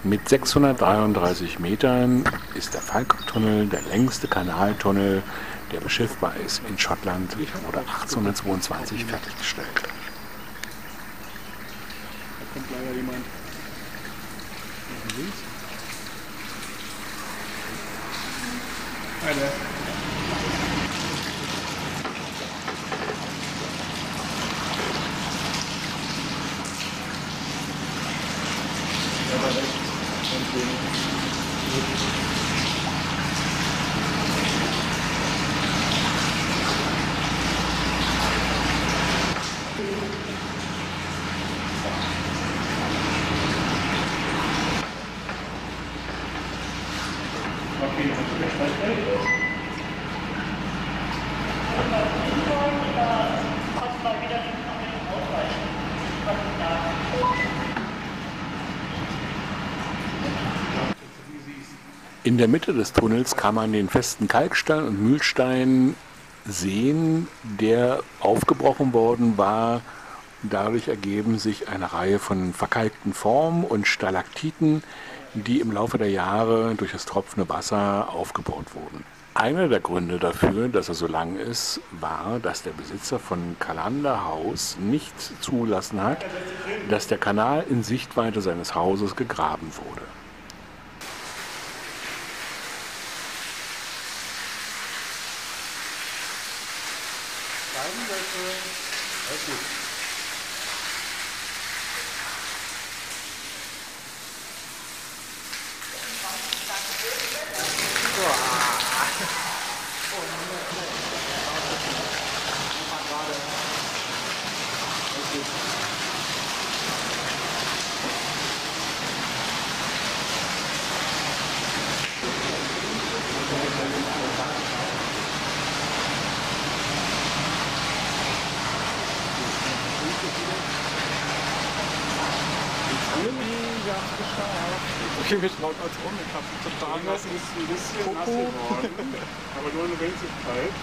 Mit 633 Metern ist der Falkirk-Tunnel der längste Kanaltunnel, der beschiffbar ist in Schottland, wurde 1822 fertiggestellt. Da kommt leider jemand nach links. Alter. Der war rechts. In der Mitte des Tunnels kann man den festen Kalkstein und Mühlstein sehen, der aufgebrochen worden war. Dadurch ergeben sich eine Reihe von verkalkten Formen und Stalaktiten, die im Laufe der Jahre durch das tropfende Wasser aufgebaut wurden. Einer der Gründe dafür, dass er so lang ist, war, dass der Besitzer von Callander House nicht zugelassen hat, dass der Kanal in Sichtweite seines Hauses gegraben wurde. Alles gut. Okay, wir trauen uns um, ich habe total nass. Das ist ein bisschen nass geworden, aber nur eine Winzigkeit.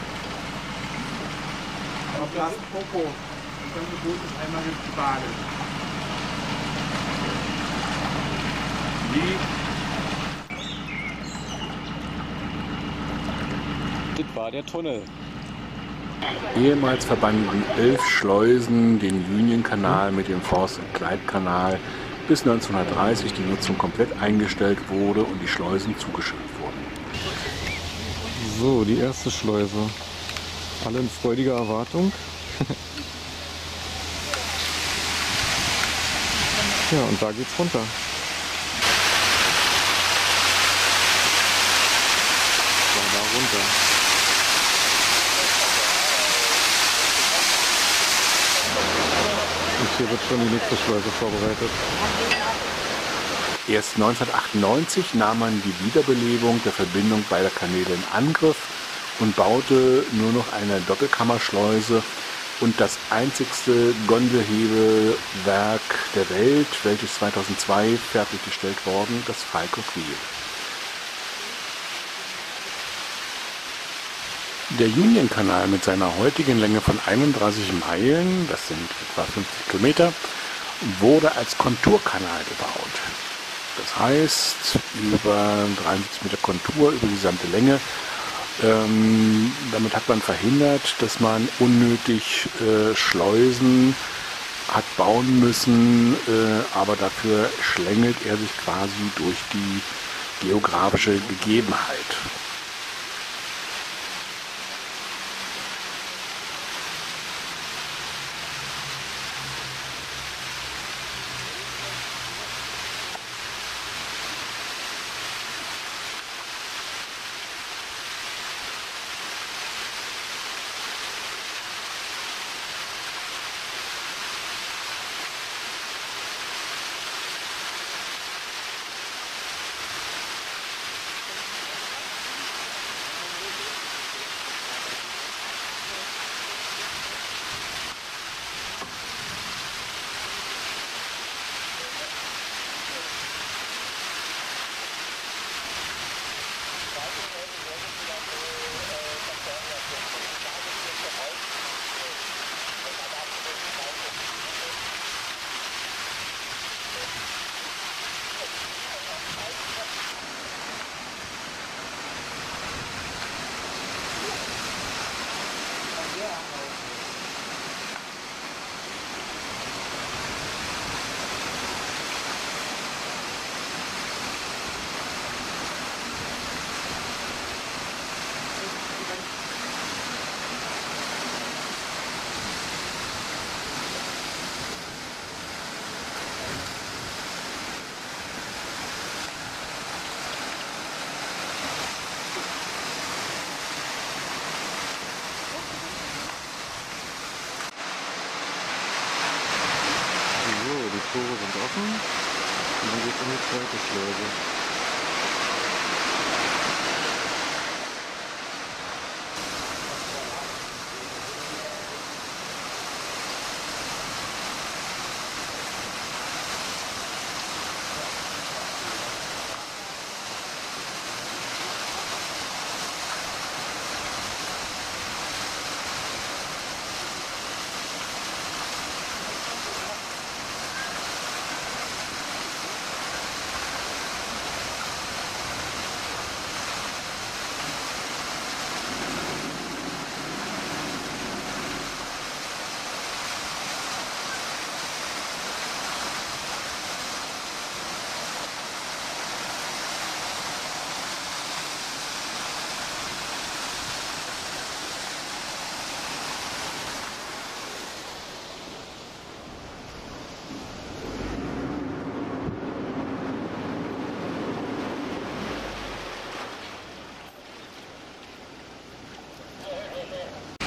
Auf das Popo. Und dann Gebot ist einmal gebadet. Das war der Tunnel. Ehemals verbanden 11 Schleusen den Union-Kanal mit dem Forst- und Clyde-Kanal, bis 1930 die Nutzung komplett eingestellt wurde und die Schleusen zugeschüttet wurden. So, die erste Schleuse. Alle in freudiger Erwartung. Ja, und da geht's runter. So, da runter. Und hier wird schon die nächste Schleuse vorbereitet. Erst 1998 nahm man die Wiederbelebung der Verbindung beider Kanäle in Angriff und baute nur noch eine Doppelkammerschleuse und das einzigste Gondelhebewerk der Welt, welches 2002 fertiggestellt worden, das Falkirk Wheel. Der Union-Kanal mit seiner heutigen Länge von 31 Meilen, das sind etwa 50 Kilometer, wurde als Konturkanal gebaut. Das heißt, über 73 Meter Kontur über die gesamte Länge. Damit hat man verhindert, dass man unnötig Schleusen hat bauen müssen, aber dafür schlängelt er sich quasi durch die geografische Gegebenheit. zweite Schleuse.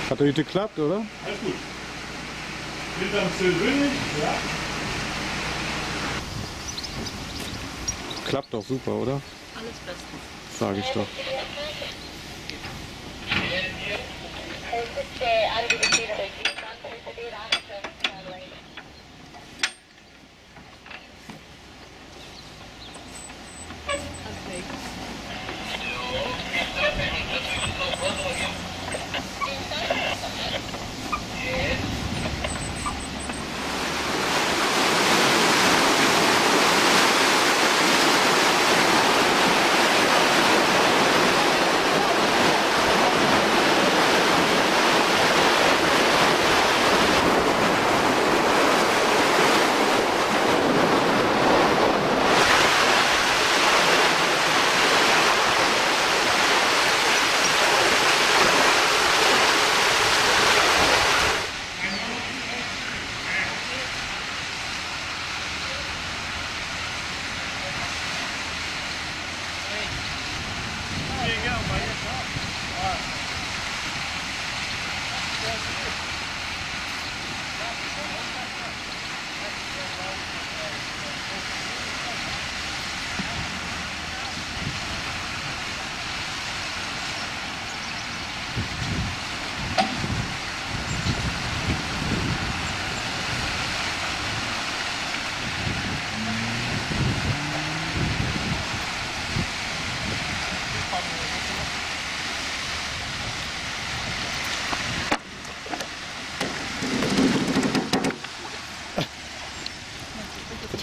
Hat heute geklappt, oder? Alles gut. Hinterm Silvönig, ja. Klappt doch super, oder? Alles bestens. Sag ich doch.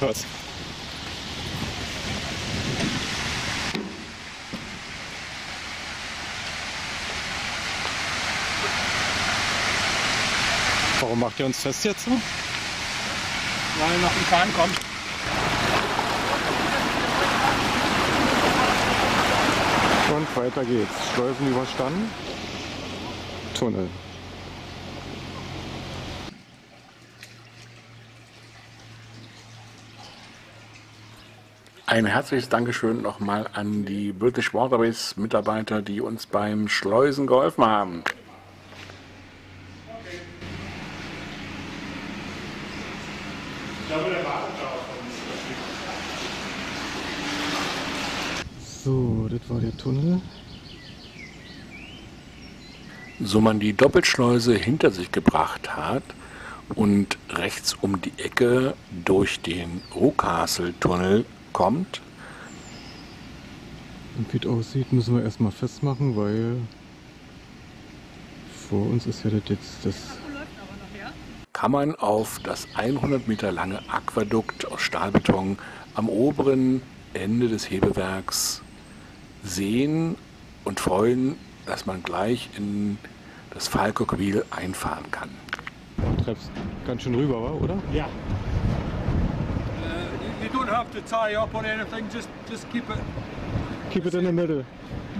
Was? Warum macht ihr uns fest jetzt so? Weil noch ein Kahn kommt. Und weiter geht's. Schleusen überstanden. Tunnel. Ein herzliches Dankeschön nochmal an die British Waterways Mitarbeiter, die uns beim Schleusen geholfen haben. Ich glaube, der wartet da auf uns. So, das war der Tunnel. So man die Doppelschleuse hinter sich gebracht hat und rechts um die Ecke durch den Ruhcastle-Tunnel kommt. Und wie es aussieht, müssen wir erstmal festmachen, weil vor uns ist ja das jetzt das. Kann man auf das 100 Meter lange Aquädukt aus Stahlbeton am oberen Ende des Hebewerks sehen und freuen, dass man gleich in das Falkoquil einfahren kann. Du treibst ganz schön rüber, oder? Ja. You don't have to tie up on anything, just keep it. Keep it in the middle.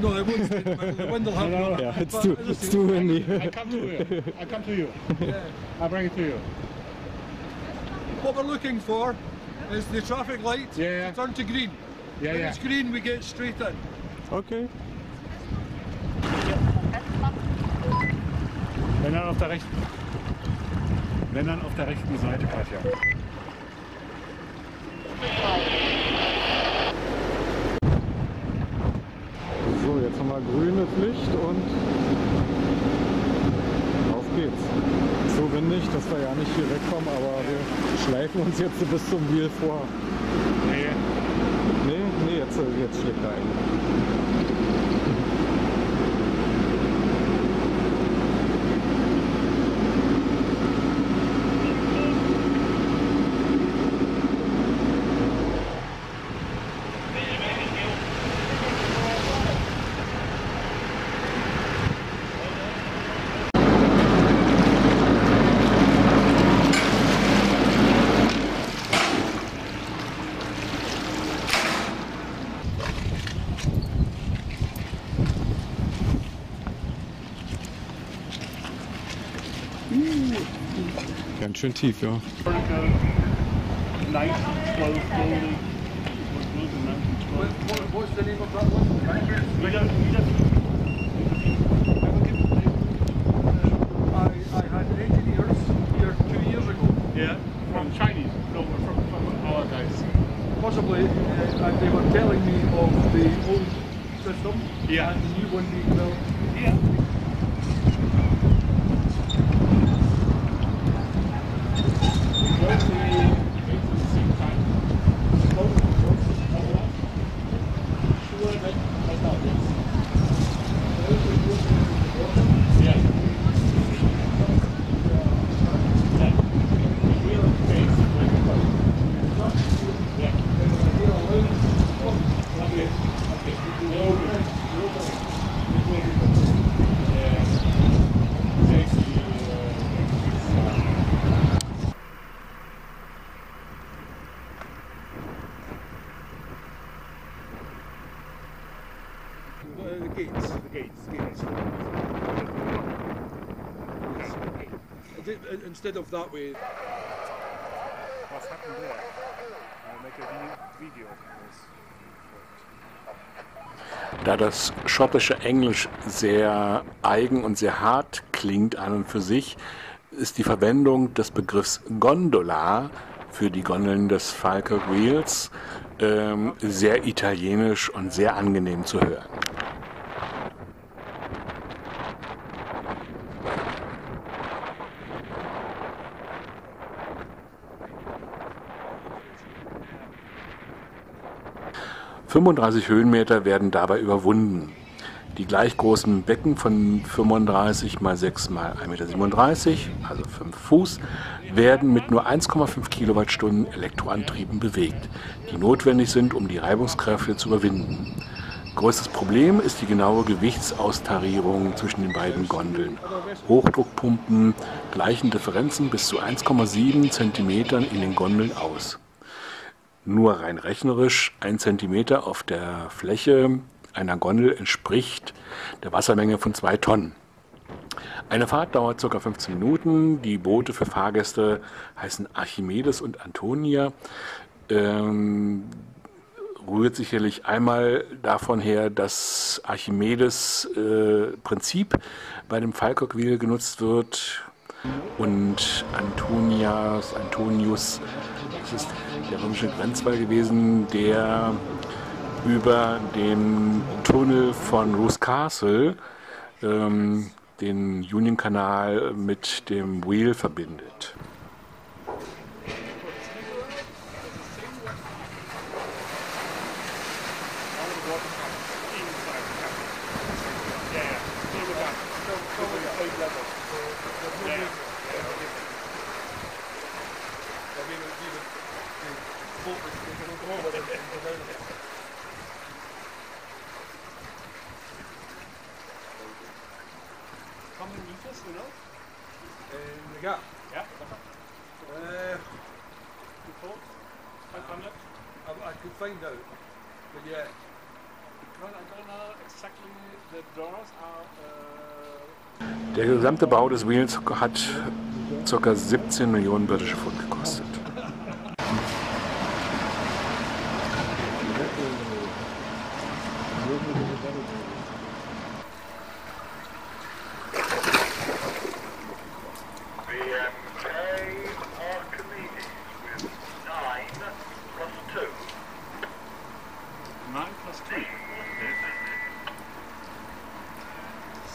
No, it won't stay in the middle. The wind will have No, Ja, it's But too, as I it's say, too windy. I come to you. I come to you. I bring it to you. What we're looking for is the traffic light Yeah. to turn to green. Ja, When ja. it's green, we get straight in. Okay. Wenn dann auf der rechten. Wenn dann auf der rechten Seite, Katja. grünes Licht und auf geht's. So windig, dass wir ja nicht hier wegkommen, aber wir schleifen uns jetzt bis zum Wheel vor. Nee, jetzt schlägt er ein. Ganz schön tief, ja. What's the name of that one? I had engineers here 2 years ago. Yeah, from Chinese, no, from our guys. Possibly, and they were telling me of the old system and the new one being developed. Yeah. Instead of that way. Was happened there? Make a video of this. Da das schottische Englisch sehr eigen und sehr hart klingt an und für sich, ist die Verwendung des Begriffs Gondola für die Gondeln des Falkirk Wheels sehr italienisch und sehr angenehm zu hören. ...35 Höhenmeter werden dabei überwunden. Die gleich großen Becken von 35 x 6 x 1,37 Meter, also 5 Fuß, werden mit nur 1,5 Kilowattstunden Elektroantrieben bewegt, die notwendig sind, um die Reibungskräfte zu überwinden. Größtes Problem ist die genaue Gewichtsaustarierung zwischen den beiden Gondeln. Hochdruckpumpen gleichen Differenzen bis zu 1,7 cm in den Gondeln aus. Nur rein rechnerisch 1 cm auf der Fläche einer Gondel entspricht der Wassermenge von 2 Tonnen. Eine Fahrt dauert ca. 15 Minuten. Die Boote für Fahrgäste heißen Archimedes und Antonia. Rührt sicherlich einmal davon her, dass Archimedes Prinzip bei dem Falkirk Wheel genutzt wird und Antonius, das ist der römische Grenzwall gewesen, der über den Tunnel von Roos Castle den Union-Kanal mit dem Wheel verbindet. How many meters, you know? The gap. Yeah. You thought? 500? I could find out, but yeah. Well, I don't know exactly. The doors are. Der gesamte Bau des Wheels hat ca. 17 Millionen britische Pfund gekostet.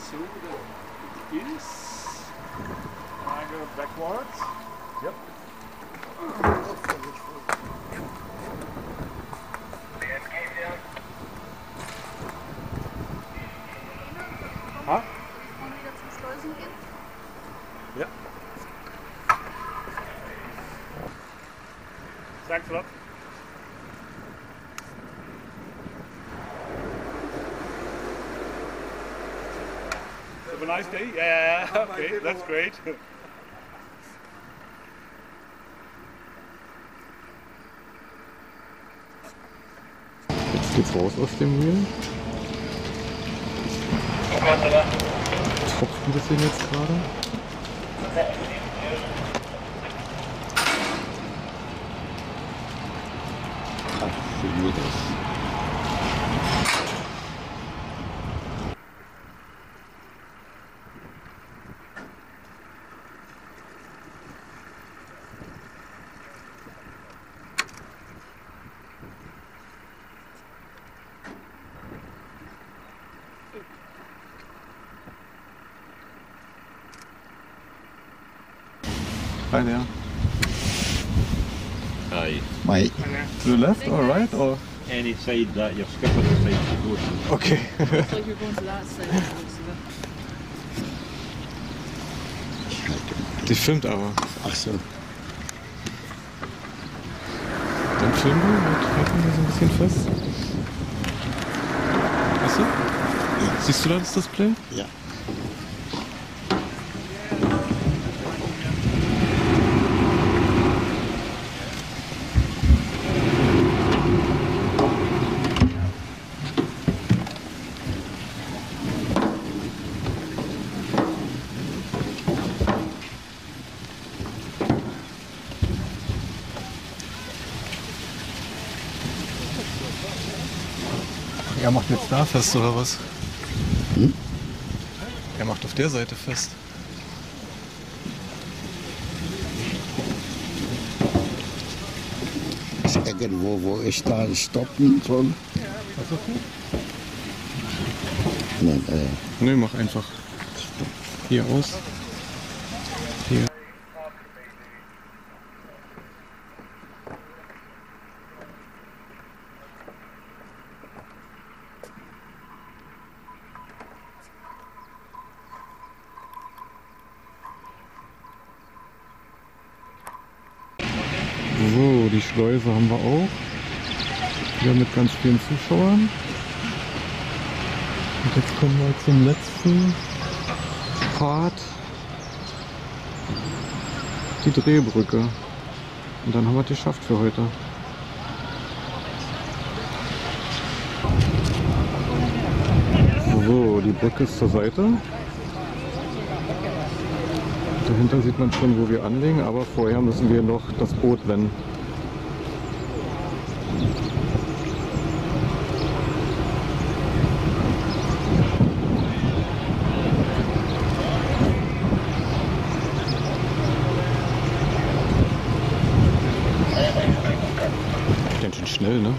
see what it is. I go backwards. Yep. Huh? Wollen wir wieder zum Schleusen gehen? Ja. Thanks a lot. Have a nice day. Yeah, okay, that's great. Jetzt geht's raus aus dem Wheel. Tropft ein bisschen jetzt gerade. Hi there. Aye. My, to the left or right or? Any side that your skipper decides to go to. Okay. It's like you're going to that side. Die filmt aber. Ach so. Dann filmen wir und halten wir so ein bisschen fest. Achso? Ja. Siehst du da das Display? Ja. Er macht jetzt da fest oder was? Hm? Er macht auf der Seite fest. Ist irgendwo, wo ich da stoppen soll? Was ist das? Nein, Nö, mach einfach. Hier aus. Hier. So, die Schleuse haben wir auch. Wieder mit ganz vielen Zuschauern. Und jetzt kommen wir zum letzten Part. Die Drehbrücke. Und dann haben wir es geschafft für heute. So, die Brücke ist zur Seite. Dahinter sieht man schon, wo wir anlegen, aber vorher müssen wir noch das Boot wenden. Ganz schön schnell, ne?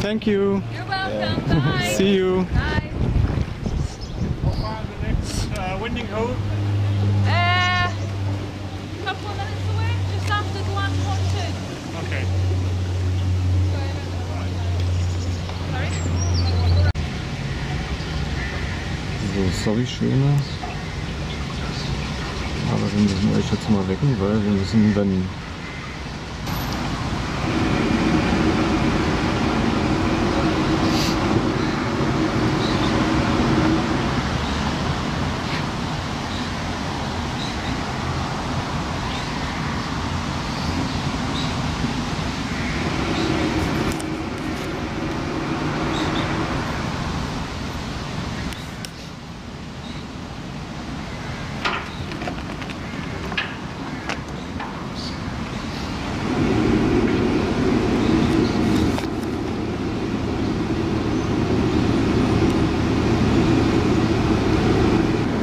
Thank you. You're welcome. Bye. See you. Bye. How far the next winding hole? Couple of minutes away, just after the last one too. Okay. So, sorry Schwäne. Aber wir müssen euch jetzt mal wecken, weil wir müssen wenden.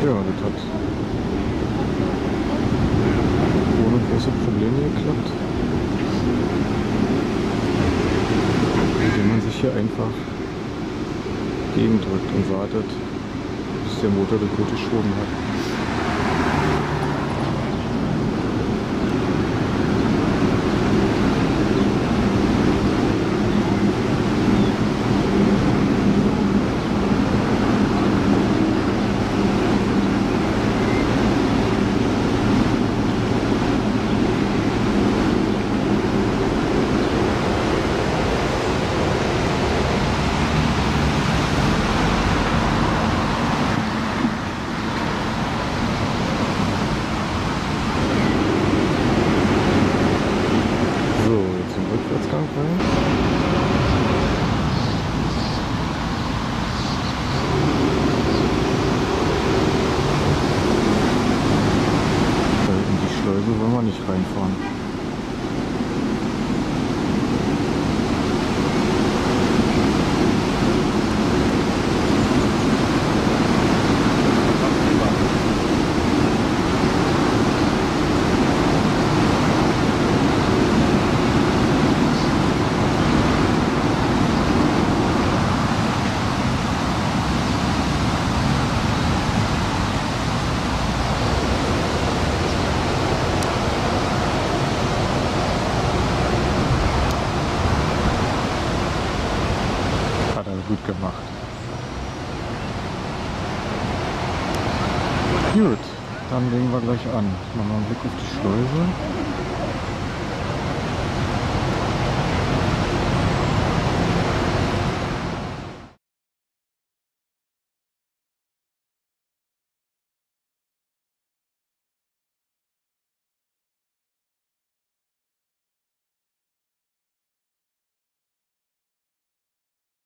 Ja, das hat ohne große Probleme geklappt. Indem man sich hier einfach gegendrückt und wartet, bis der Motor durchgeschoben hat. Schleuse wollen wir nicht reinfahren. Gut gemacht. Gut, dann legen wir gleich an. Machen wir einen Blick auf die Schleuse.